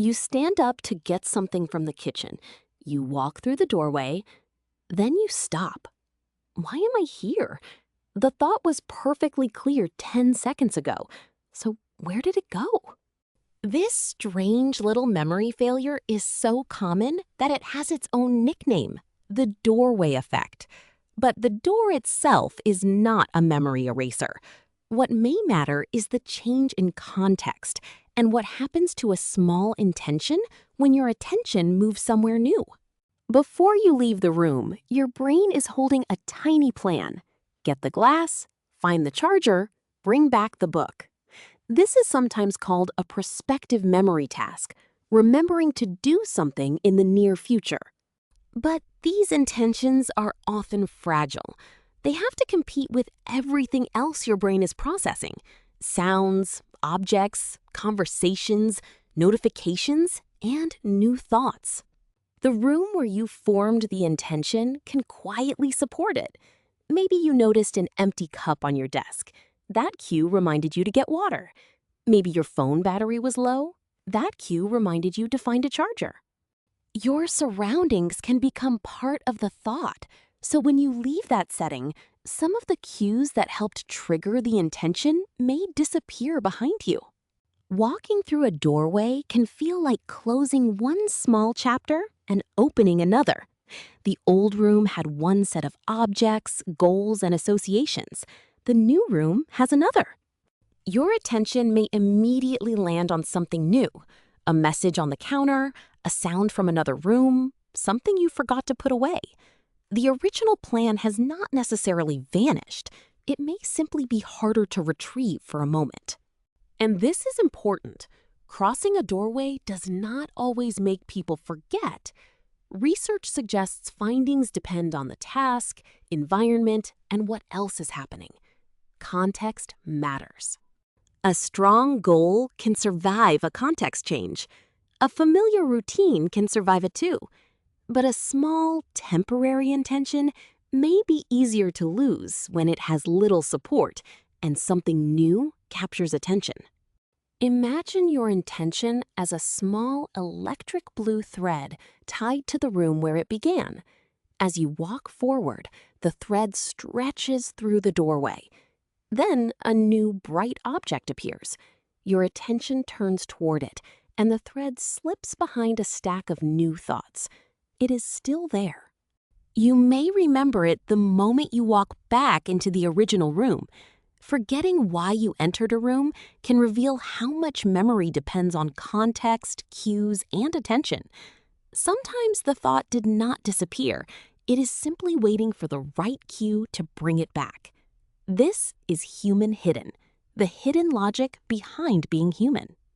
You stand up to get something from the kitchen. You walk through the doorway, then you stop. Why am I here? The thought was perfectly clear 10 seconds ago. So where did it go? This strange little memory failure is so common that it has its own nickname, the doorway effect. But the door itself is not a memory eraser. What may matter is the change in context and what happens to a small intention when your attention moves somewhere new. Before you leave the room, your brain is holding a tiny plan. Get the glass, find the charger, bring back the book. This is sometimes called a prospective memory task, remembering to do something in the near future. But these intentions are often fragile. They have to compete with everything else your brain is processing: sounds, objects, conversations, notifications, and new thoughts. The room where you formed the intention can quietly support it. Maybe you noticed an empty cup on your desk. That cue reminded you to get water. Maybe your phone battery was low. That cue reminded you to find a charger. Your surroundings can become part of the thought. So when you leave that setting, some of the cues that helped trigger the intention may disappear behind you. Walking through a doorway can feel like closing one small chapter and opening another. The old room had one set of objects, goals, and associations. The new room has another. Your attention may immediately land on something new: a message on the counter, a sound from another room, something you forgot to put away. The original plan has not necessarily vanished. It may simply be harder to retrieve for a moment. And this is important. Crossing a doorway does not always make people forget. Research suggests findings depend on the task, environment, and what else is happening. Context matters. A strong goal can survive a context change. A familiar routine can survive it too. But a small, temporary intention may be easier to lose when it has little support and something new captures attention. Imagine your intention as a small electric blue thread tied to the room where it began. As you walk forward, the thread stretches through the doorway. Then a new bright object appears. Your attention turns toward it, and the thread slips behind a stack of new thoughts. It is still there. You may remember it the moment you walk back into the original room. Forgetting why you entered a room can reveal how much memory depends on context, cues, and attention. Sometimes the thought did not disappear. It is simply waiting for the right cue to bring it back. This is human hidden, the hidden logic behind being human.